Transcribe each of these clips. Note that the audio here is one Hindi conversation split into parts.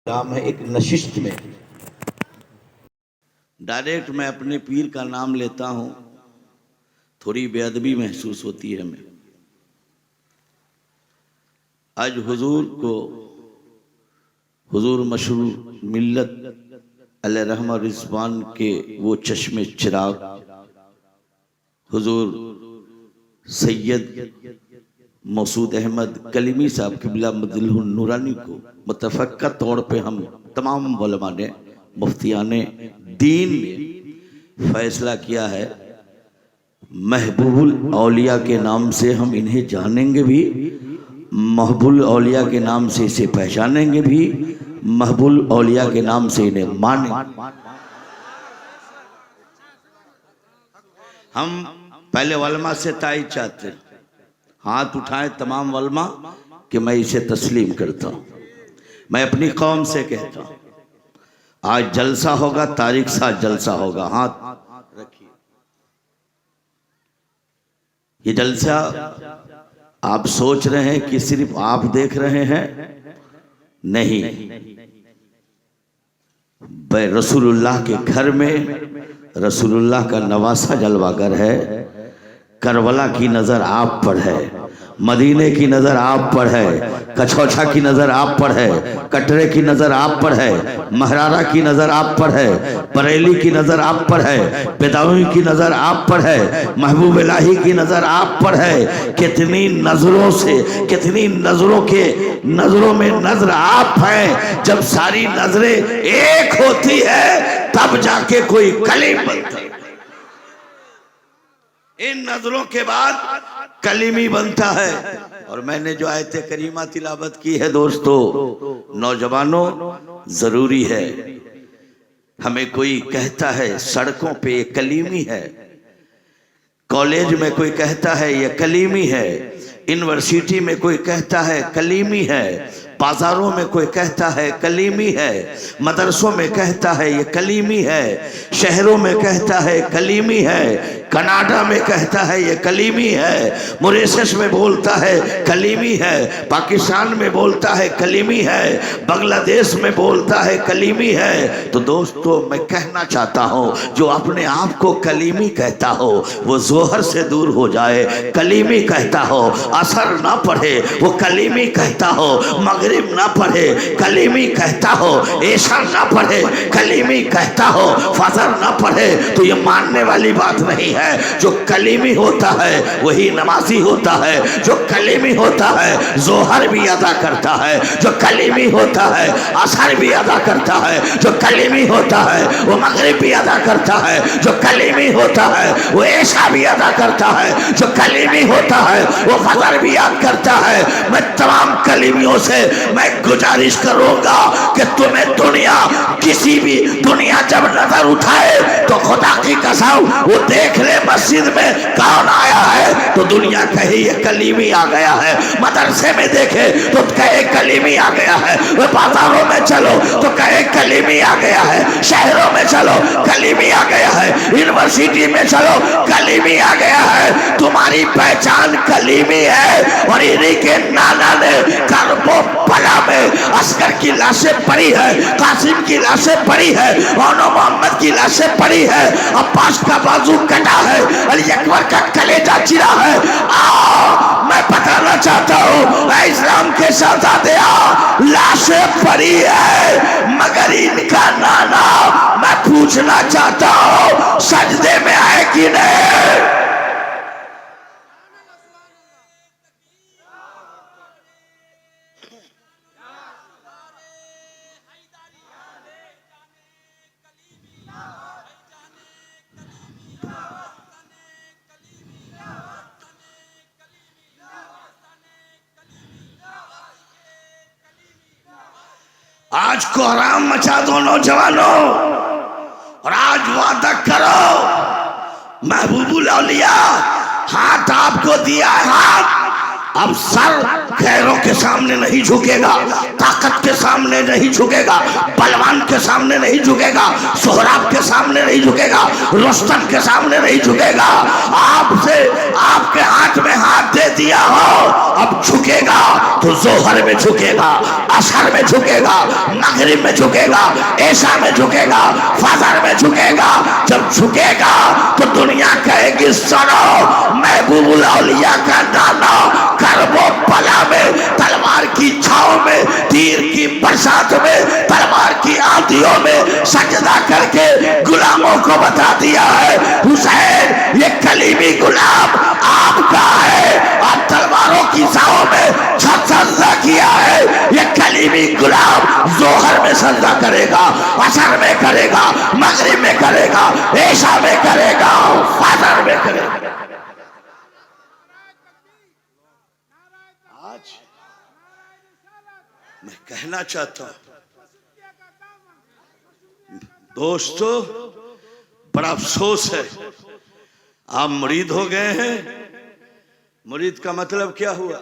नाम है एक नशिस्त में डायरेक्ट मैं अपने पीर का नाम लेता हूं, थोड़ी बेअदबी महसूस होती है। मैं आज हुजूर मशहूर मिल्लत अलैहि रहमा रिजवान के वो चश्मे चिराग हुजूर सैयद मसूद अहमद कलीमी साहब क़िबला मदिलहुन नूरानी को मुतफ़क्का तौर पे हम तमाम उलमा ने मुफ्तियाने दीन ने फैसला किया है, महबूबुल औलिया के नाम से हम इन्हें जानेंगे भी, महबूबुल औलिया के नाम से इसे पहचानेंगे भी, महबूबुल औलिया के नाम से इन्हें मानेंगे। हम पहले वलमा से ताईद चाहते हैं, हाथ उठाए तमाम वलमा कि मैं इसे तस्लीम करता हूं। मैं अपनी कौम से कहता हूं, आज जलसा होगा, तारीख साथ जलसा होगा। हाथ रखिए। ये जलसा आप सोच रहे हैं कि सिर्फ आप देख रहे हैं, नहीं, रसूलुल्लाह के घर में रसूलुल्लाह का नवासा जलवागर है। करबला की नजर आप पर है, मदीने की नजर आप पर है, कछौछा की नजर आप पर है, कटरे की नजर आप पर है, महरारा की नजर आप पर है, बरेली की नजर आप पर है, बेदावी की नजर आप पर है, महबूब इलाही की नजर आप पर है। कितनी नजरों से, कितनी नजरों में नजर आप हैं। जब सारी नजरें एक होती है तब जाके कोई कलीम बनता है। इन नजरों के बाद कलीमी बनता है। और मैंने जो आयत करीमा तिलावत की है दोस्तों, नौजवानों, जरूरी है। हमें कोई कहता है सड़कों पे ये कलीमी है, कॉलेज में कोई कहता है ये कलीमी है, यूनिवर्सिटी में कोई कहता है कलीमी है, बाजारों में कोई कहता है कलीमी है, मदरसों में कहता है ये कलीमी है, शहरों में कहता है कलीमी है, कनाडा में कहता है ये कलीमी है, मॉरिशस में बोलता है कलीमी है, पाकिस्तान में बोलता है कलीमी है, बांग्लादेश में बोलता है कलीमी है। तो दोस्तों मैं कहना चाहता हूँ, जो अपने आप को कलीमी कहता हो वो जोहर से दूर हो जाए। कलीमी कहता हो असर ना पढ़े वो कलीमी कहता हो, मगरिब ना पढ़े कलीमी कहता हो, ऐशा ना पढ़े कलीमी कहता हो, फजर ना पढ़े तो ये मानने वाली बात नहीं है। जो कलीमी होता है वही नमाजी होता है। जो कलीमी होता है जोहर भी अदा करता है, जो कलीमी होता है असर भी अदा करता है, जो कलीमी होता है वो मगरिब भी अदा करता है, जो कलीमी होता है वो ऐशा भी अदा करता है, जो कलीमी होता है वो फजर भी याद करता है। मैं तमाम कलीमियों से मैं गुजारिश करूंगा कि तुम्हें दुनिया, किसी भी दुनिया जब नजर उठाए तो खुदा की कसम वो देख ले मस्जिद में कौन आया है तो दुनिया कहे ये कलीमी आ गया है, मदरसे में देखे तो कहे कलीमी आ गया है, बाजारों में चलो तो कहे कलीमी आ गया है, शहरों में चलो कलीमी आ गया है, यूनिवर्सिटी में चलो कलीमी आ गया है। तुम्हारी पहचान कलीमी है। और इन्हीं के नाना ने करबो बला में अस्कर की लाशें पड़ी है, कासिम की लाशें पड़ी है, ओनो मोहम्मद की लाशें पड़ी है, अब्बास का बाजू कटा है, अली अकबर का कलेजा चिरा है। मैं बताना चाहता हूँ इस्लाम के शहजादिया लाशें पड़ी है, मगर इनका नाना मैं पूछना चाहता हूँ सजदे में है कि नहीं। आज को हराम मचा दो नौजवानों, और आज वादा करो महबूबुल औलिया हाथ आपको दिया है, हाथ अब सर गैरों के सामने नहीं झुकेगा, ताकत के सामने नहीं झुकेगा, बलवान के सामने नहीं झुकेगा, सोहराब के सामने नहीं झुकेगा, रुस्तम के सामने नहीं झुकेगा। आपसे आपके हाथ में हाथ दे दिया हो, अब झुकेगा तो जोहर में झुकेगा, असर में झुकेगा, मगरिब में झुकेगा, ऐशा में झुकेगा, फजर में झुकेगा। जब झुकेगा तो दुनिया कहेगी सुनो महबूबुल औलिया का नाना करबो पला में, तलवार की छाव में, तीर की बरसात में, तलवार की आंधियों में सजदा करके गुलामों को बता दिया है हुसैन ये कलीमी गुलाम आपका है। आप तलवारों की छाव में सजदा किया है, ये कलीमी गुलाम जोहर में सजदा करेगा, असर में करेगा, मगरिब में करेगा, ऐशा में करेगा, फजर में करेगा। मैं कहना चाहता हूं दोस्तों, बड़ा अफसोस है आप मुरीद हो गए हैं। मुरीद का मतलब क्या हुआ?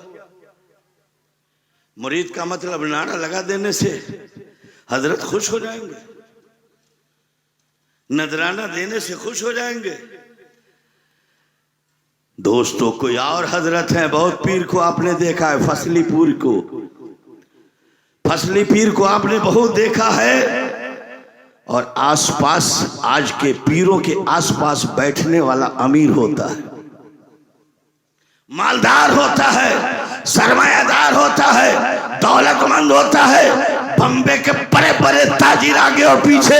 मुरीद का मतलब नारा लगा देने से हजरत खुश हो जाएंगे, नजराना देने से खुश हो जाएंगे। दोस्तों कोई और हजरत है, बहुत पीर को आपने देखा है, फसली पीर को, फसली पीर को आपने बहुत देखा है। और आसपास आज के पीरों के आसपास बैठने वाला अमीर होता है, मालदार होता है, सरमायादार होता है, दौलतमंद होता है। बम्बे के बड़े बड़े ताजिर आगे और पीछे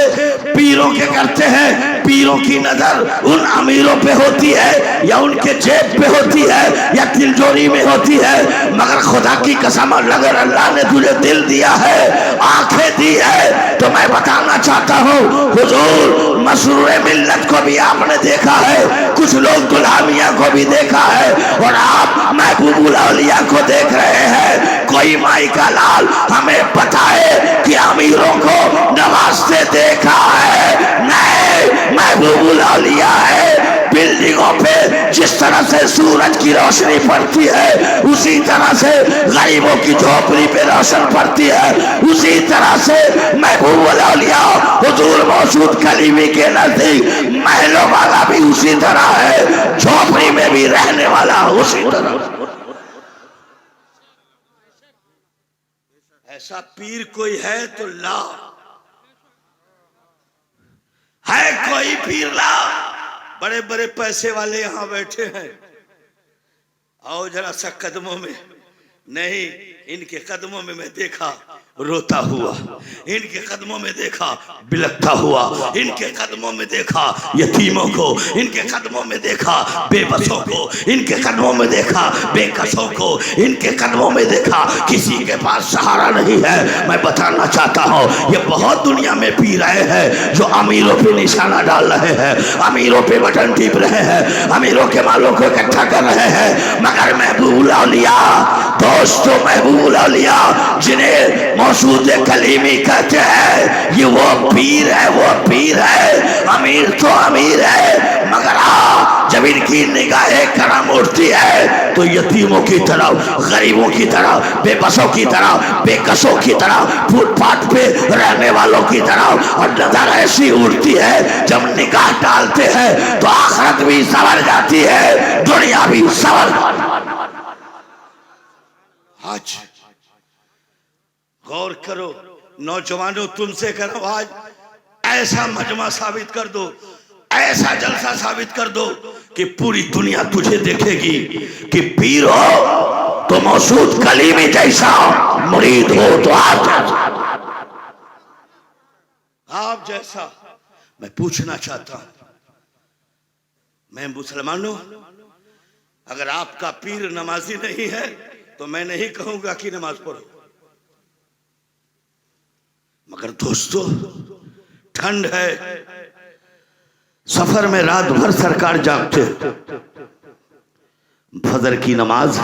पीरों के करते हैं। पीरों की नजर उन अमीरों पे होती है या उनके जेब पे होती है या तिलजोरी में होती है। मगर खुदा की कसम अगर अल्लाह ने तुझे दिल दिया है, आंखें दी है, तो मैं बताना चाहता हूँ हुजूर मसरूर मिल्लत को भी आपने देखा है, कुछ लोग गुलामिया को भी देखा है, और आप महबूबुल औलिया को देख रहे हैं। कोई माई का लाल हमें बताए कि अमीरों को नवाजते देखा है? नहीं, महबूबुल औलिया है। बिल्डिंगों पे जिस तरह से सूरज की रोशनी पड़ती है, उसी तरह से गरीबों की झोपड़ी पे रोशन पड़ती है, उसी तरह से महबूबुल औलिया हुजूर मौजूद कलीमी के नजदीक महलों वाला भी उसी तरह है, झोपड़ी में भी रहने वाला उसी तरह। ऐसा पीर कोई है तो ला, है कोई पीर ला। बड़े बड़े पैसे वाले यहां बैठे हैं, आओ जरा सा कदमों में। नहीं, इनके कदमों में मैं देखा रोता हुआ, इनके कदमों में देखा बिलखता हुआ, इनके कदमों में देखा यतीमों को, इनके कदमों में देखा बेबसों को, इनके कदमों में देखा बेकसों को, इनके कदमों में देखा किसी के पास सहारा नहीं है। मैं बताना चाहता हूँ ये बहुत दुनिया में पी रहे हैं जो अमीरों पे निशाना डाल रहे हैं, अमीरों पे बटन टिप रहे हैं, अमीरों के मालों को इकट्ठा कर रहे हैं। मगर महबूबुल औलिया, दोस्तों महबूबुल औलिया जिन्हें मौजूद कलीमी कहते हैं, ये वो पीर है, वो पीर है। अमीर तो अमीर है, मगर जब इनकी निगाहें करम उठती है तो यतीमों की तरफ, गरीबों की तरफ, बेबसों की तरफ, बेकसों की तरफ, फुटपाथ पे रहने वालों की तरफ, और नजर ऐसी उठती है जब निगाह डालते हैं तो आखिरत भी संवर जाती है, दुनिया भी संवर जाती है। आज गौर करो नौजवानों, तुमसे करो, आज ऐसा मजमा साबित कर दो, ऐसा जलसा साबित कर दो कि पूरी दुनिया तुझे देखेगी कि पीर हो तो मौजूद कलीमी जैसा, मुरीद हो तो आप जैसा। मैं पूछना चाहता हूं, मैं मुसलमानों, अगर आपका पीर नमाजी नहीं है तो मैं नहीं कहूंगा कि नमाज पढ़ो। मगर दोस्तों ठंड है, सफर में रात भर सरकार जागते, फजर की नमाज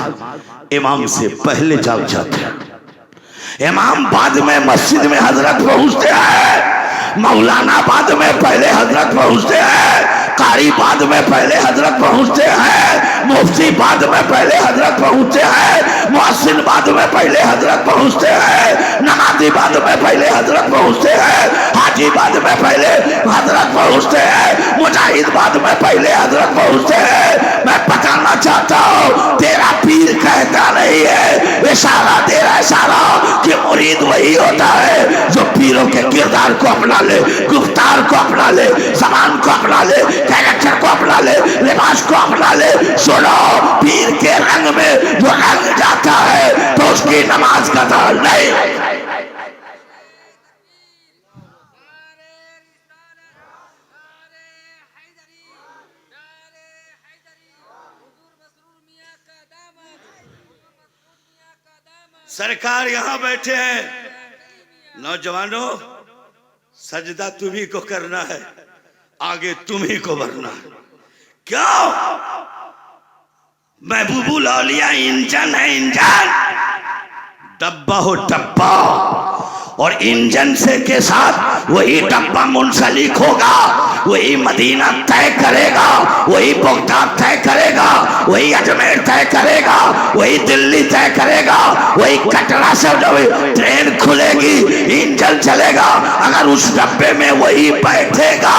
इमाम से पहले जाग जाते। इमाम बाद में मस्जिद में हजरत पहुंचते हैं, मौलाना बाद में पहले हजरत पहुंचते हैं। कारी बाद में पहले हजरत पहुंचते हैं, मुफ्ती बाद में पहले हजरत पहुंचते हैं, मुअज्जिन बाद में पहले हजरत पहुंचते हैं, नमाजी बाद में पहले हजरत पहुंचते हैं, हाजी बाद में पहले हजरत पहुंचते हैं, मुजाहिद बाद में पहले हजरत पहुंचते हैं। मैं बताना चाहता हूँ तेरा पीर कहता नहीं है, इशारा दे रहा इशारा कि मुरीद वही होता है जो पीरों के किरदार को अपना ले, गुफ्तार को अपना ले, ज़बान को अपना ले, कैरेक्टर को अपना ले, लिबास को अपना ले। सुनो, पीर के रंग में जो रंग जाता है तो उसकी नमाज कदा नहीं। सरकार यहां बैठे हैं, नौजवानों सजदा तुम्ही को करना है, आगे तुम्ही को बढ़ना है। क्यों? महबूबुल औलिया इंजन है, इंजन डब्बा हो डब्बा, और इंजन से के साथ वही डब्बा मुंसलिक होगा, वही मदीना तय करेगा, वही बगदाद तय करेगा, वही अजमेर तय करेगा, वही दिल्ली तय करेगा, वही कटरा से जब ट्रेन खुलेगी इंजन चलेगा। अगर उस डब्बे में वही बैठेगा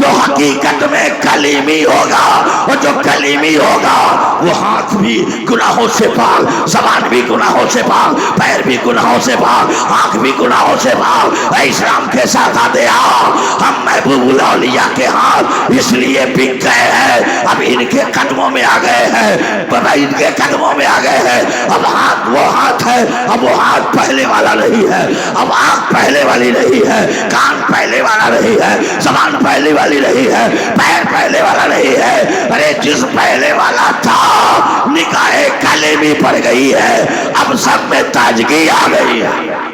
जो हकीकत में कलीमी होगा, और जो कलीमी होगा वो हाथ भी गुनाहों से पाक, ज़बान भी गुनाहों से पाक, पैर भी गुनाहों से पाक, आंख भी गुनाहों से पाक। इस्लाम के साथ आते हम महबूबुल औलिया के हाथ इसलिए बिक गए हैं, अब इनके कदमों में आ गए हैं, पता इनके कदमों में आ गए हैं। अब हाथ वो हाथ है, अब वो हाथ पहले वाला नहीं है, अब आंख पहले वाली नहीं है, कान पहले वाला नहीं है, ज़बान पहले वाली नहीं है, पैर पहले वाला नहीं है। अरे जिस पहले वाला था निगाहे कले भी पड़ गई है, अब सब में ताजगी आ गई है।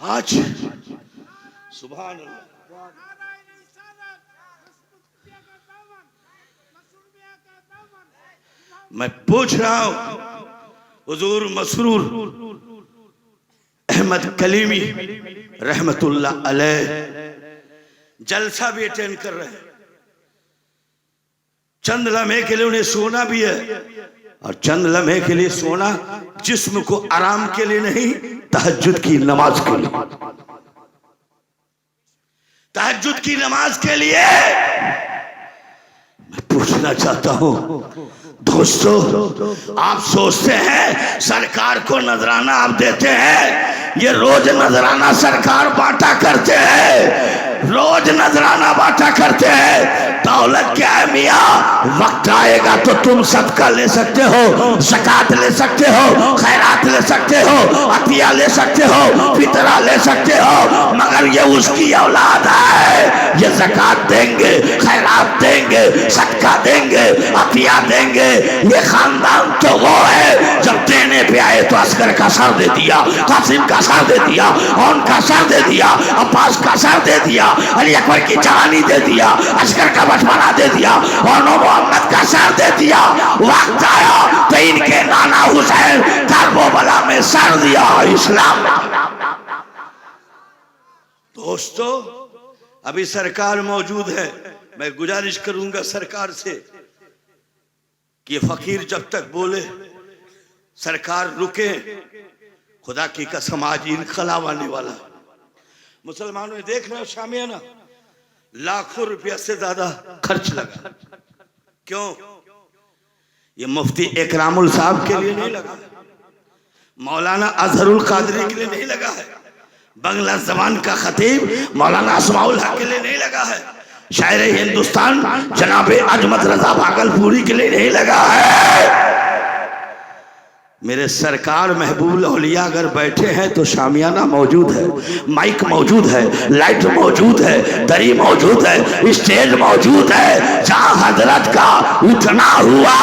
आज सुभान अल्लाह, मैं पूछ रहा हूं हुजूर मसरूर अहमद कलीमी रहमतुल्लाह अलैह जलसा भी अटेंड कर रहे हैं, चंद लम्हे के लिए उन्हें सोना भी है, और चंद लम्हे के लिए सोना जिस्म को आराम के लिए नहीं, तहज्जुद की नमाज के लिए, तहज्जुद की नमाज के लिए। मैं पूछना चाहता हूं दोस्तों, आप सोचते हैं सरकार को नजराना आप देते हैं, ये रोज नजराना सरकार बांटा करते हैं, रोज नजराना बांटा करते हैं। दौलत क्या है मियाँ, वक्त आएगा तो तुम सदका ले सकते हो, ज़कात ले सकते हो, खैरात ले सकते हो, अतिया ले सकते हो, फितरा ले सकते हो, मगर ये उसकी औलाद है, ये ज़कात देंगे, खैरात देंगे, सदका देंगे, अतिया देंगे। ये खानदान तो वो है जब देने पे आए तो असगर का सर दे दिया, कासिम का सर दे दिया, ओन का सर दे दिया, अब्बास का सर दे दिया, अली अकबर की जवानी दे दिया, असगर का बचपना दे दिया, और मोहम्मद का सर दे दिया। वक्त आया तो इनके नाना हुसैन करबला में सर दिया इस्लाम। दोस्तों अभी सरकार मौजूद है, मैं गुजारिश करूंगा सरकार से कि फकीर जब तक बोले सरकार रुके, खुदा की कसम आज इनकलाब आने वाला। मुसलमानों ने देख रहे हो शामियाना, लाखों रुपया से ज्यादा खर्च लगा। क्यों? ये मुफ्ती इकरामुल साहब के लिए नहीं लगा, मौलाना अजहरुल कादरी के लिए नहीं लगा है, बंगला जबान का खतीब मौलाना अस्माउल हक के लिए नहीं लगा है, शायर हिंदुस्तान जनाबे अजमत रजा भागलपुरी के लिए नहीं लगा है। मेरे सरकार महबूबुल औलिया अगर बैठे हैं तो शामियाना मौजूद है, माइक मौजूद है, लाइट मौजूद है, दरी मौजूद है, स्टेज मौजूद है। जहां हजरत का उठना हुआ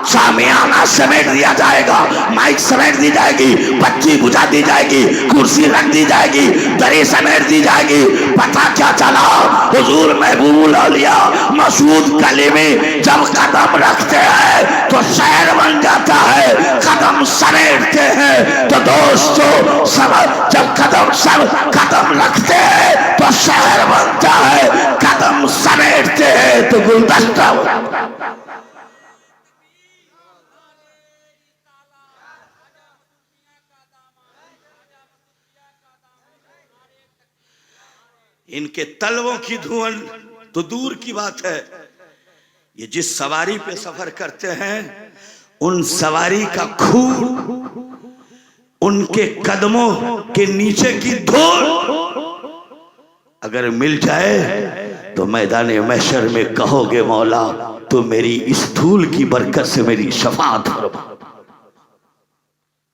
शामियाना समेट दिया जाएगा, माइक समेट दी जाएगी, बत्ती बुझा दी जाएगी, कुर्सी रख दी जाएगी, दरी समेट दी जाएगी। पता क्या चला, हुजूर महबूबुल औलिया मसूद कलीमी जब कदम रखते हैं तो शहर बन जाता है, कदम समेटते हैं तो दोस्तों जब कदम रखते हैं तो शहर बनता है, कदम समेटते हैं तो गुलदस्ता। इनके तलवों की धुआं तो दूर की बात है, ये जिस सवारी पे सफर करते हैं उन सवारी का खून, उनके कदमों के नीचे की धूल अगर मिल जाए तो मैदान महशर में कहोगे मौला तो मेरी इस धूल की बरकत से मेरी शफाअत फरमा।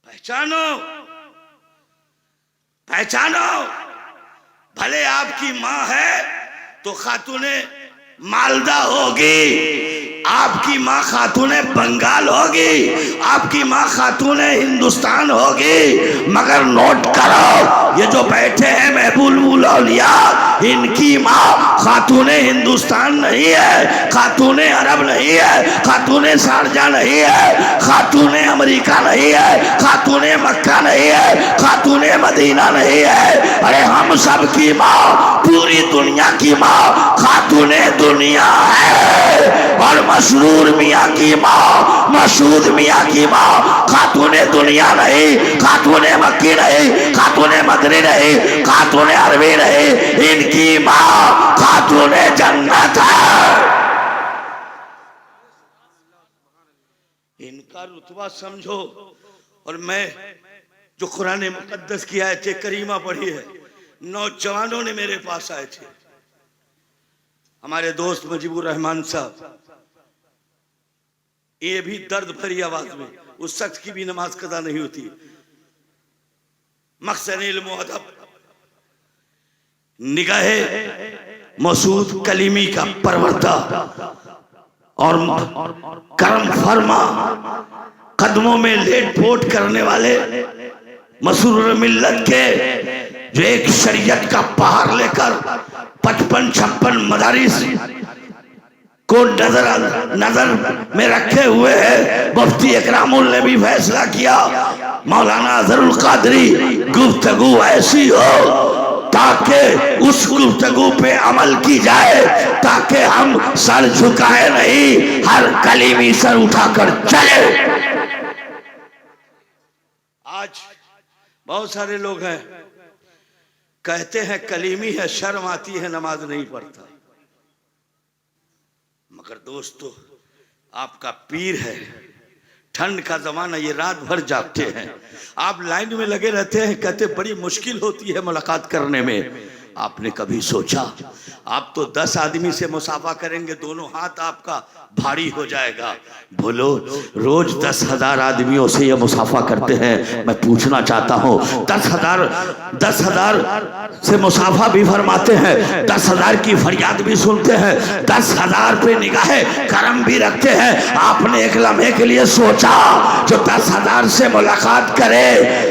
पहचानो, पहचानो, भले आपकी मां है तो खातूने मालदा होगी, आपकी माँ खातूने बंगाल होगी, आपकी माँ खातूने हिंदुस्तान होगी, मगर नोट करो ये जो बैठे हैं महबूबुल औलिया, इनकी माँ खातूने हिंदुस्तान नहीं है, खातूने अरब नहीं है, खातूने शारजा नहीं है, खातूने अमेरिका नहीं है, खातूने मक्का नहीं है, खातूने मदीना नहीं है। अरे हम सब की माँ, पूरी दुनिया की माँ खातूने दुनिया है। और मसरूर मियाँ की माँ, मसूद मियाँ की माँ खातूने दुनिया नहीं, खातूने मक्की नहीं, खातूने मदनी नहीं, खातूने अरबी नहीं, इनकी माँ खातूने जन्नत है। इनका रुतबा समझो। और मैं जो कुरान मुकद्दस की आयत करीमा पढ़ी है, नौजवानों ने मेरे पास आए थे, हमारे दोस्त मुजीबुर रहमान साहब, ये भी दर्द भरी आवाज में, उस शख्स की भी नमाज कदा नहीं होती, मक़सद इल्म व अदब, निगाहे मसूद कलीमी का परवरदा और करम फरमा, कदमों में लेट पोट करने वाले मसरूर मिल्लत के, जो एक शरीयत का पहाड़ लेकर 55-56 मदारिस को नजर में रखे हुए है। मुफ्ती इकरामुल ने भी फैसला किया, मौलाना अज़हरुल क़ादरी गुफ्तगू ऐसी हो ताकि उस गुफ्तगू पे अमल की जाए, ताकि हम सर झुकाए नहीं, हर कलीमी सर उठाकर चले। आज बहुत सारे लोग हैं कहते हैं कलीमी है, शर्म आती है, नमाज नहीं पढ़ता। मगर दोस्तों आपका पीर है, ठंड का जमाना, ये रात भर जागते हैं, आप लाइन में लगे रहते हैं, कहते बड़ी मुश्किल होती है मुलाकात करने में। आपने कभी सोचा आप तो 10 आदमी से मुसाफा करेंगे, दोनों हाथ आपका भारी हो जाएगा। बोलो रोज 10,000 आदमियों से ये मुसाफा करते हैं। मैं पूछना चाहता हूँ 10,000 से मुसाफा भी फरमाते हैं, 10,000 की फरियाद भी सुनते हैं, 10,000 पे निगाहे करम भी रखते हैं। आपने एक लम्हे के लिए सोचा जो 10,000 से मुलाकात करे,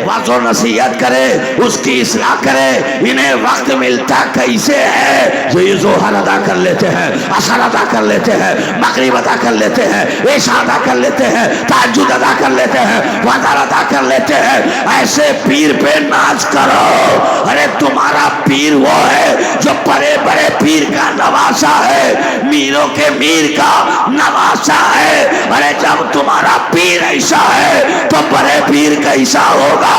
वाज़ो नसीहत करे, उसकी इस्लाह करे, इन्हें वक्त मिलता कैसे है? जो ये ज़ोहर अदा कर लेते हैं, असर अदा कर लेते हैं, मगरिब अदा कर लेते हैं, इशा अदा कर लेते हैं, तहज्जुद अदा कर लेते हैं, फजर अदा कर लेते हैं। ऐसे पीर पे नाच करो। अरे तुम्हारा पीर वो है जो बड़े बड़े पीर का नवासा है, मीरों के मीर का नवासा है। अरे जब तुम्हारा पीर ऐसा है तो बड़े पीर कैसा होगा?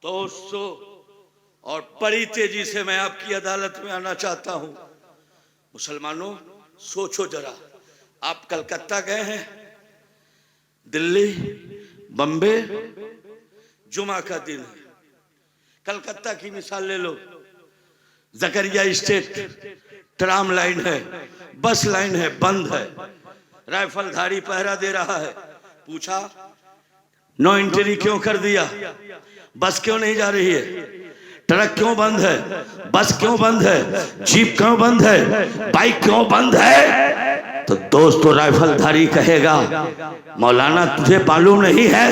दोस्तों, और बड़ी तेजी से मैं आपकी अदालत में आना चाहता हूं। मुसलमानों सोचो जरा, आप कलकत्ता गए हैं, दिल्ली, बम्बे, जुमा का दिन है, कलकत्ता की मिसाल ले लो, जकरिया स्टेट ट्राम लाइन है, बस लाइन है, बंद है, राइफलधारी पहरा दे रहा है। पूछा नो एंट्री क्यों कर दिया, बस क्यों नहीं जा रही है? ट्रक क्यों बंद है, बस क्यों बंद है, जीप क्यों बंद है, बाइक क्यों बंद है? तो दोस्तों राइफलधारी कहेगा मौलाना तुझे मालूम नहीं है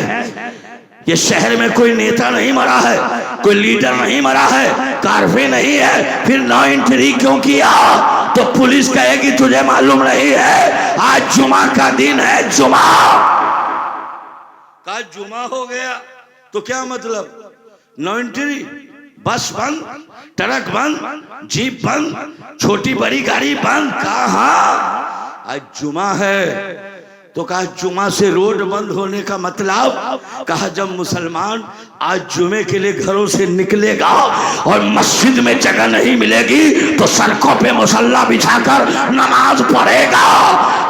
ये शहर में कोई नेता नहीं मरा है, कोई लीडर नहीं मरा है, कारफी नहीं है, फिर नो एंट्री क्यों किया? तो पुलिस कहेगी तुझे मालूम नहीं है आज जुमा का दिन है, जुमा का जुमा हो गया तो क्या मतलब? नो एंट्री, बस बंद, ट्रक बंद, जीप बंद, छोटी बड़ी गाड़ी बंद। कहा आज जुमा है तो कहा जुमा से रोड बंद होने का मतलब, कहा जब मुसलमान आज जुमे के लिए घरों से निकलेगा और मस्जिद में जगह नहीं मिलेगी तो सड़कों पे मुसल्ला बिछाकर नमाज पढ़ेगा।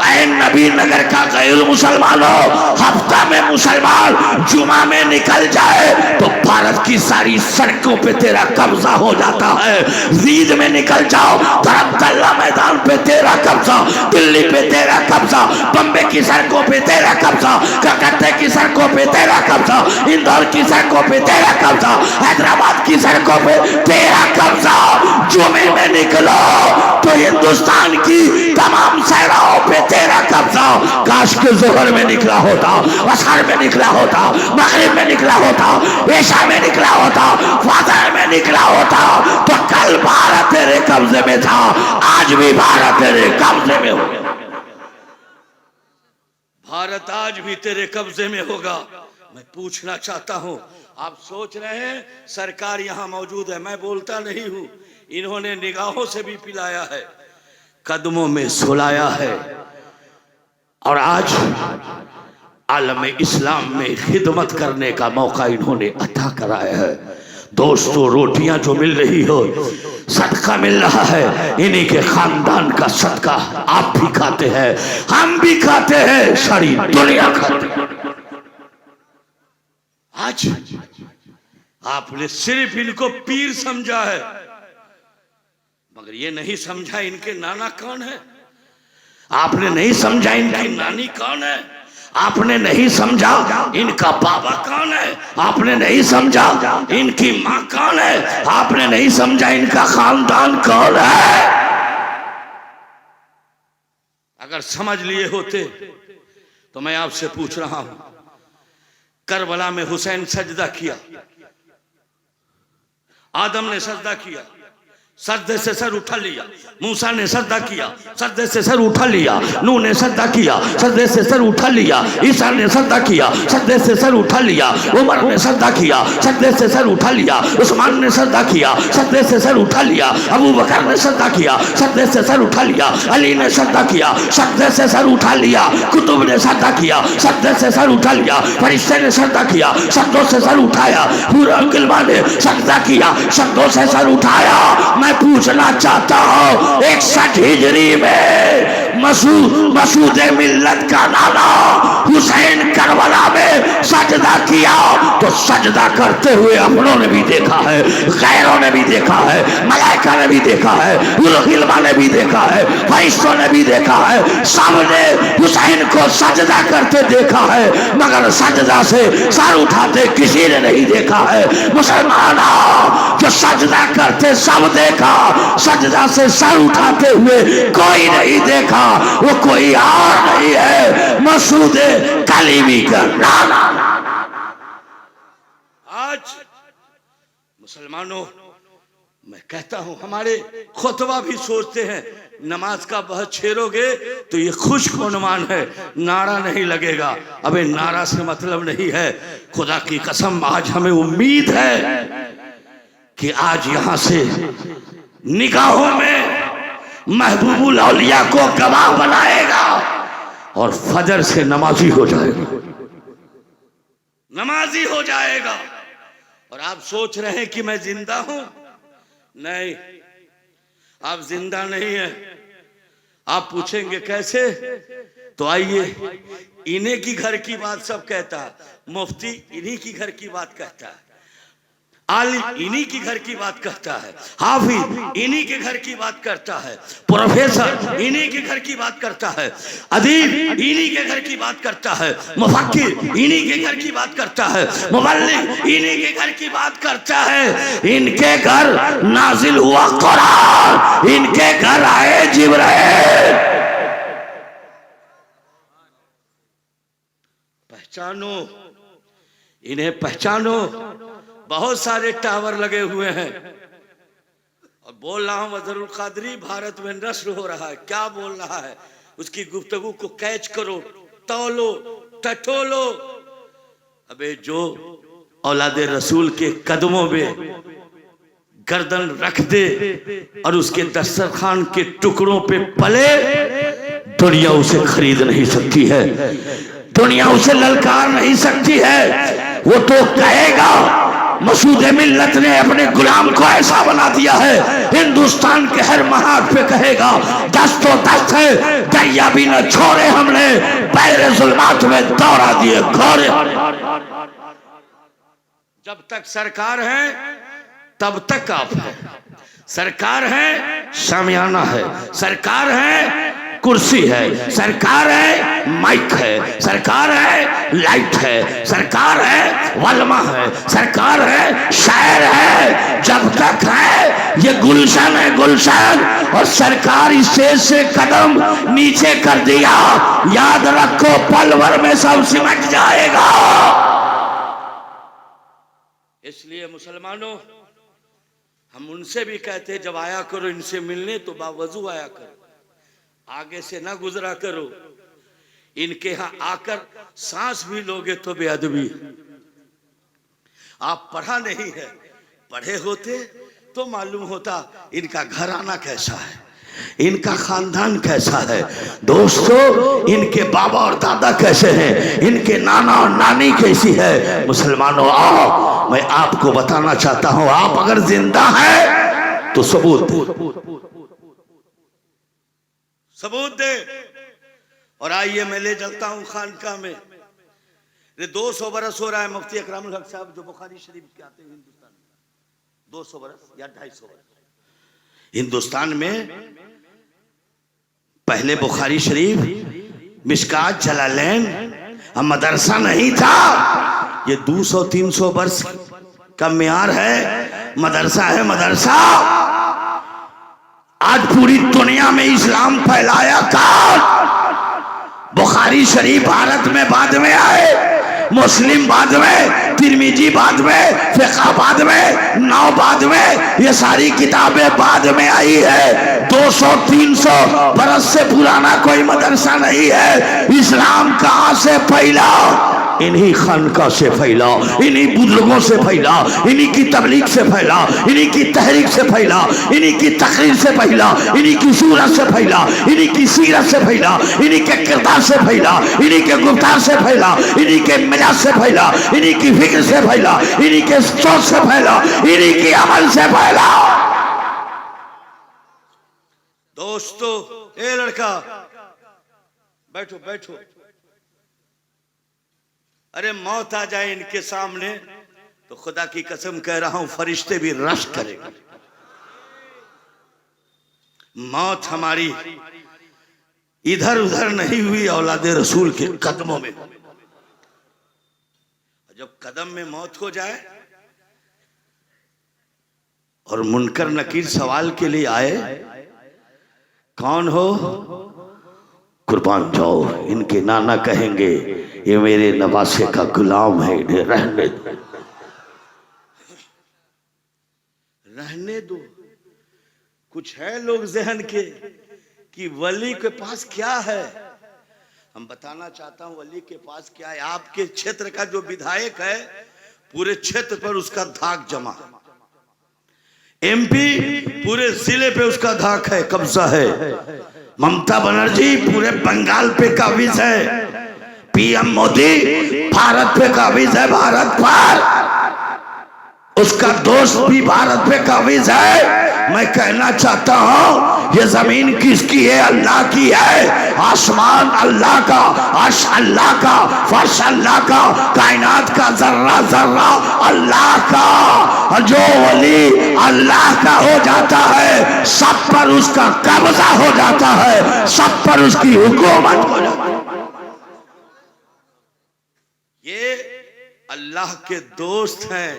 ऐ नबी नगर का गैर मुसलमानों, हफ्ता में मुसलमान जुमा में निकल जाए तो भारत की सारी सड़कों पे तेरा कब्जा हो जाता है। ईद में निकल जाओ तो अब्दुल्ला मैदान पे तेरा कब्जा, दिल्ली पे तेरा कब्जा, बम्बे की सड़कों पे तेरा कब्जा, कलकत्ते की सड़कों पे तेरा कब्जा, इंदौर की सड़कों पे तेरा कब्जा, हैदराबाद की सड़कों पे तेरा कब्जा। जुमे में निकलो तो हिंदुस्तान की तमाम शहरों पे तेरा कब्जा। काश के जोहर में निकला होता, असर में निकला होता, मगरिब में निकला होता, ऐशा में निकला होता, फजर में निकला होता तो कल भारत तेरे कब्जे में था, आज भी भारत तेरे कब्जे में हो। भारत आज भी तेरे कब्जे में होगा। मैं पूछना चाहता हूं, आप सोच रहे हैं सरकार यहां मौजूद है, मैं बोलता नहीं हूं, इन्होंने निगाहों से भी पिलाया है, कदमों में सुलाया है और आज आलम इस्लाम में खिदमत करने का मौका इन्होंने अता कराया है। दोस्तों रोटियां जो मिल रही हो, सदका मिल रहा है, इन्हीं के खानदान का सदका आप भी खाते हैं, हम भी खाते हैं, सारी दुनिया खाते हैं। आज आपने सिर्फ इनको पीर समझा है, मगर ये नहीं समझा इनके नाना कौन है, आपने नहीं समझा इनकी नानी कौन है, आपने नहीं समझा इनका बाबा कौन है, आपने नहीं समझा इनकी मां कौन है, आपने नहीं समझा इनका खानदान कौन है। अगर समझ लिए होते तो मैं आपसे पूछ रहा हूं, करबला में हुसैन सजदा किया, आदम ने सजदा किया, सजदे से सर उठा लिया, मूसा ने सजदा किया, सजदे से सर उठा लिया, नूह ने सजदा किया, सजदे से सर उठा लिया, ईसा ने सजदा किया, सजदे से सर उठा लिया, उमर ने सजदा किया, सजदे से सर उठा लिया, उस्मान ने सजदा किया, सजदे से सर उठा लिया, अबू बकर ने सजदा किया, सजदे से सर उठा लिया, अली ने सजदा किया, सजदे से सर उठा लिया, कुतुब ने सजदा किया, सजदे से सर उठा लिया, फरिश्ते ने सजदा किया, सजदों से सर उठाया, पूरा गिलमा ने सजदा किया, सजदों से सर उठाया। मैं पूछना चाहता हूं 61 हिजरी में मसूद मिल्लत का नाना हुसैन करबला में सजदा किया तो सजदा करते हुए अपनों ने भी देखा है, गैरों ने भी देखा है, मलाइका ने भी देखा है, उलगिलमा ने भी देखा है, फरिश्तों ने भी देखा है, सबने हुसैन को सजदा करते देखा है, मगर सजदा से सर उठाते किसी ने नहीं देखा है। मुसलमानों जो सजदा करते सब देखा, सजदा से सर उठाते हुए कोई नहीं देखा, वो कोई और नहीं है, मसूद कलीमी का नाना। आज मुसलमानों मैं कहता हूं, हमारे खुतबा भी सोचते हैं नमाज का बहुत छेड़ोगे तो ये खुश्क उन्वान है, नारा नहीं लगेगा। अबे नारा से मतलब नहीं है, खुदा की कसम आज हमें उम्मीद है कि आज यहां से निगाहों में महबूबुल औलिया को गवाह बनाएगा और फजर से नमाजी हो जाएगा, नमाजी हो जाएगा। और आप सोच रहे हैं कि मैं जिंदा हूं, नहीं, आप जिंदा नहीं है। आप पूछेंगे कैसे, तो आइए, इन्हीं की घर की बात सब कहता है, मुफ्ती इन्हीं की घर की बात कहता है। आलिम इन्हीं की घर की बात करता है, हाफिज इन्हीं के घर की बात करता है, प्रोफेसर इन्हीं के घर की बात करता है, अदीब इन्हीं के घर की बात करता है, मुफक्किर इन्हीं के घर की बात करता है, मुबल्लिग इन्हीं के घर की बात करता है। इनके घर नाजिल हुआ कुरान, इनके घर आए जिब्राइल। पहचानो, इन्हें पहचानो। बहुत सारे टावर लगे हुए हैं और बोल रहा हूं अजहरुल कादरी भारत में नष्ट हो रहा है। क्या बोल रहा है, उसकी गुफ्तगू को कैच करो, तौलो, टटोलो। अबे जो औलादे रसूल के कदमों में गर्दन रख दे और उसके दस्तरखान के टुकड़ों पे पले, दुनिया उसे खरीद नहीं सकती है, दुनिया उसे ललकार नहीं सकती है। वो तो कहेगा, मसूद मिल्लत ने अपने गुलाम को ऐसा बना दिया है, हिंदुस्तान के हर महाज पे कहेगा दस्तो दस्त है, दरिया भी न छोड़े हमने, पैरे जुल्मात में दौड़ा दिए घोड़े। जब तक सरकार है तब तक आप है, सरकार है शामियाना है, सरकार है कुर्सी है, सरकार है माइक है, सरकार है लाइट है, सरकार है वलमा है, सरकार है शायर है। जब तक है ये गुलशन है गुलशन, और सरकार स्टेज से कदम नीचे कर दिया, याद रखो पल भर में सब सिमट जाएगा। इसलिए मुसलमानों, हम उनसे भी कहते जब आया करो इनसे मिलने तो बावजू आया करो, आगे से ना गुजरा करो। इनके यहां आकर सांस भी लोगे तो बेअदबी। आप पढ़ा नहीं है, पढ़े होते तो मालूम होता इनका घराना कैसा है, इनका खानदान कैसा है। दोस्तों, इनके बाबा और दादा कैसे हैं, इनके नाना और नानी कैसी है। मुसलमानों आओ, मैं आपको बताना चाहता हूं, आप अगर जिंदा हैं तो सबूत दे। और आइए मैं ले चलता हूं खानका में। 200 बरस हो रहा है मुफ्ती अकरमुल हक साहब जो बुखारी शरीफ के आते हैं हिंदुस्तान में, 200 बरस या 250 बरस। हिंदुस्तान में पहले बुखारी शरीफ, मिशकात, जलालैन मदरसा नहीं था। ये 200-300 वर्ष का म्यार है, मदरसा है मदरसा। आज पूरी दुनिया में इस्लाम फैलाया कौन? बुखारी शरीफ भारत में बाद में आए, मुस्लिम बाद में, तिरमिजी बाद में, फिक़ह बाद में, नौ बाद में, ये सारी किताबें बाद में आई है। 200-300 बरस से पुराना कोई मदरसा नहीं है। इस्लाम कहां से फैला? इन्हीं खानका से फैला, इन्हीं बुजुर्गों से फैला, इन्हीं की तबलीग से फैला, इन्हीं की तहरीक से फैला, इन्हीं की तकरीर से फैला, इन्हीं की सूरत से फैला, इन्हीं की सीरत से फैला, इन्हीं के किरदार से फैला, इन्हीं के गुफ्तार से फैला, इन्हीं के मिजाज से फैला, इन्हीं की फिक्र से फैला, इन्हीं के सोच से फैला, इन्हीं की अमल से फैला। दोस्तों, ए लड़का बैठो बैठो, अरे मौत आ जाए इनके सामने तो खुदा की कसम कह रहा हूं फरिश्ते भी रश करेंगे। मौत हमारी इधर उधर नहीं हुई, औलादे रसूल के कदमों में। जब कदम में मौत हो जाए और मुनकर नकीर सवाल के लिए आए, कौन हो? कुर्बान जाओ, इनके नाना कहेंगे ये मेरे नवासे का गुलाम है, इन्हें रहने दो, रहने दो। कुछ है लोग जहन के कि वली के पास क्या है। हम बताना चाहता हूं वली के पास क्या है। आपके क्षेत्र का जो विधायक है, पूरे क्षेत्र पर उसका धाक जमा, MP पूरे जिले पे उसका धाक है, कब्जा है। ममता बनर्जी पूरे बंगाल पे काबिज है। PM मोदी भारत पे काबिज है, भारत पर। उसका दोस्त भी भारत पे काबिज है। मैं कहना चाहता हूं ये जमीन किसकी है? अल्लाह की है। आसमान अल्लाह का, अर्श अल्लाह का, फर्श अल्लाह का, कायनात का जर्रा जर्रा अल्लाह का। और जो वली अल्लाह का हो जाता है सब पर उसका कब्जा हो जाता है, सब पर उसकी हुकूमत हो जाती है। ये अल्लाह के दोस्त हैं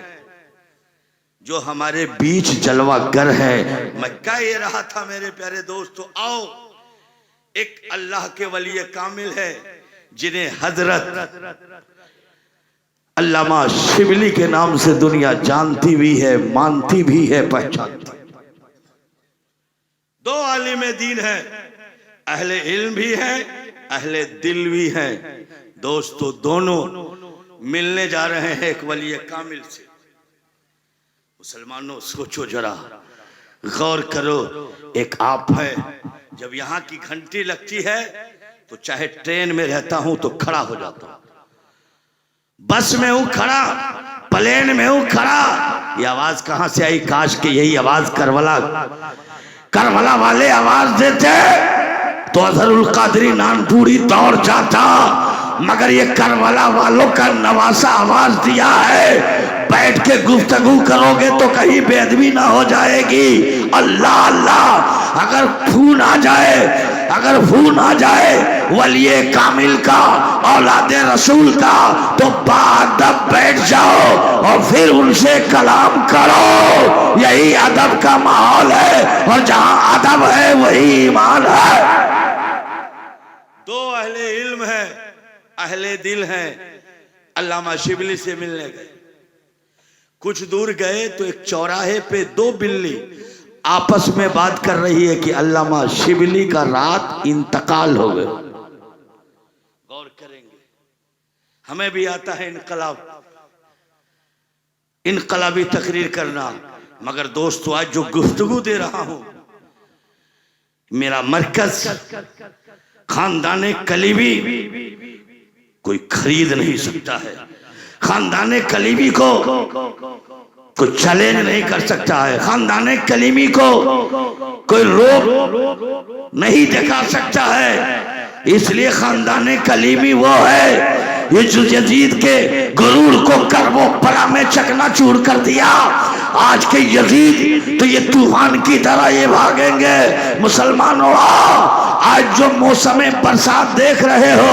जो हमारे बीच जलवागर है। मैं कह ये रहा था मेरे प्यारे दोस्तों, आओ एक अल्लाह के वली कामिल है जिन्हें हजरत अल्लामा शिबली के नाम से दुनिया जानती भी है, मानती भी है, पहचानती। दो आलिम दीन है, अहले इल्म भी है, अहले दिल भी है। दोस्तों दोनों मिलने जा रहे हैं एक वली कामिल से। मुसलमानों सोचो जरा, गौर करो। एक आप है, जब यहाँ की घंटी लगती है तो चाहे ट्रेन में रहता हूं तो खड़ा हो जाता हूं, बस में हूं खड़ा, प्लेन में हूं खड़ा। ये आवाज कहां से आई? काश कि यही आवाज करबला वाले आवाज देते तो अजहरुल कादरी नानपुरी दौड़ जाता, मगर ये करबला वालों का नवासा आवाज दिया है। बैठ के गुफ्तगू करोगे तो कहीं बेअदबी ना हो जाएगी। अल्लाह अल्लाह, अगर खून आ जाए, अगर खून आ जाए वलिये कामिल का, औलादे रसूल का, तो बाअदब बैठ जाओ और फिर उनसे कलाम करो। यही अदब का माहौल है, और जहां अदब है वही ईमान है। दो अहले इल्म है, अहले दिल है, अल्लामा शिबली से मिलने गए। कुछ दूर गए तो एक चौराहे पे दो बिल्ली आपस में बात कर रही है कि अल्लामा शिबली का रात इंतकाल हो गया। गौर करेंगे, हमें भी आता है इनकलाबी तकरीर करना, मगर दोस्तों आज जो गुफ्तगू दे रहा हूं, मेरा मरकज खानदाने कलीबी कोई खरीद नहीं सकता है। खानदाने कलीमी को कोई चैलेंज नहीं कर सकता है। खानदाने कलीमी को कोई रोक नहीं दिखा सकता है। इसलिए खानदाने कलीमी वो है ये जो यजीद के गुरूर को कर्बो परा में चकनाचूर कर दिया। आज के यजीद तो ये तूफान की तरह ये भागेंगे। मुसलमानों आज जो मौसम बरसात देख रहे हो,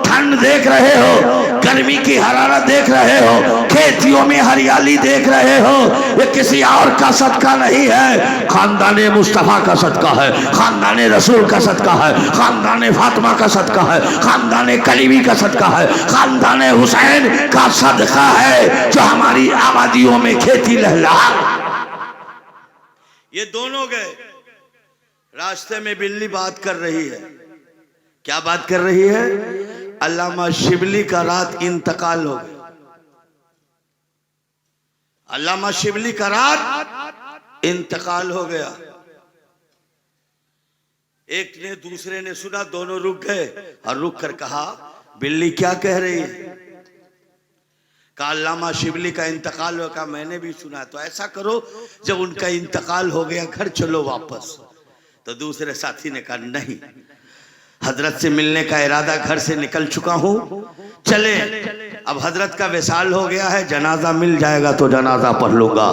ठंड देख रहे हो, गर्मी की हरारत देख रहे हो, खेतियों में हरियाली देख रहे हो, ये किसी और का सदका नहीं है, खानदाने मुस्तफा का सदका है, खानदाने रसूल का सदका है, खानदाने फातिमा का सदका है, खानदाने कलीमी का सदका है, खानदाने हुसैन का सदका है जो हमारी आबादियों में खेती लहला। ये दोनों गए, रास्ते में बिल्ली बात कर रही है। क्या बात कर रही है? अल्लामा शिबली का रात इंतकाल हो गया। अल्लामा शिबली का रात इंतकाल हो गया। एक ने दूसरे ने सुना, दोनों रुक गए और रुक कर कहा, बिल्ली क्या कह रही है? कहा अल्लामा शिबली का इंतकाल हो गया। मैंने भी सुना। तो ऐसा करो, जब उनका इंतकाल हो गया घर चलो वापस। तो दूसरे साथी ने कहा नहीं, हजरत से मिलने का इरादा घर से निकल चुका हूं, चले। अब हजरत का विसाल हो गया है, जनाजा मिल जाएगा तो जनाजा पढ़ लूंगा,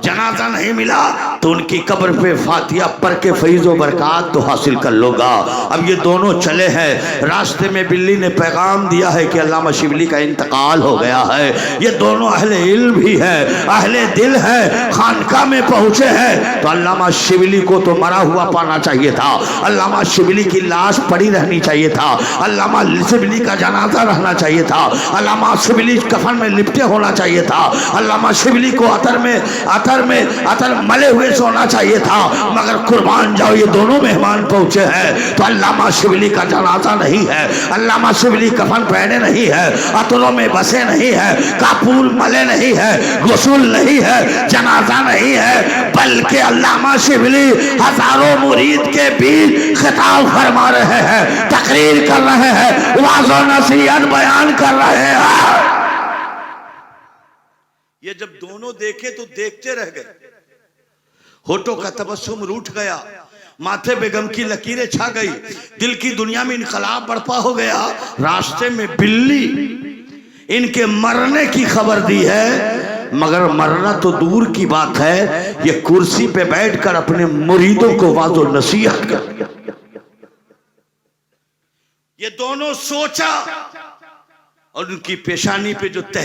जनाजा नहीं मिला तो उनकी कब्र पे फातिहा पढ़ के फैज़ो बरकत तो हासिल कर लूंगा। अब ये दोनों चले हैं, रास्ते में बिल्ली ने पैगाम दिया है कि अल्लामा शिबली का इंतकाल हो गया है। ये दोनों अहले इल्म भी है, अहले दिल है, खानका में पहुंचे हैं। तो अल्लामा शिबली को तो मरा हुआ पाना चाहिए था, अल्लामा शिबली की लाश पड़ी रहनी चाहिए था, अल्लामा शिबली का जनाजा रहना चाहिए था, अल्लामा शिबली कफन में लिपटे होना चाहिए था, अल्लामा शिबली को अतर मले हुए सोना चाहिए था। मगर कुर्बान जाओ, ये दोनों मेहमान पहुंचे हैं तो अल्लामा शिबली का जनाजा नहीं है, अल्लामा शिबली कफन पहने नहीं है, अतरों में बसे नहीं है, कापूर मले नहीं है, गुसूल नहीं है, जनाजा नहीं है, बल्कि अल्लामा शिबली हजारों मुरीद के बीच खिताब फरमा रहे हैं, तकरीर कर रहे हैं, वाज़ो नसीहत बयान कर रहे हैं। ये ये जब दोनों देखे तो देखते रह गए, होठों का तबस्सुम रूठ गया, माथे पे गम की लकीरें छा गई, दिल की दुनिया में इनकलाब बर्पा हो गया। रास्ते में बिल्ली इनके मरने की खबर दी है, मगर मरना तो दूर की बात है, ये कुर्सी पे बैठकर अपने मुरीदों को वाज़ो नसीहत कर। ये दोनों सोचा और उनकी पेशानी पे जो तह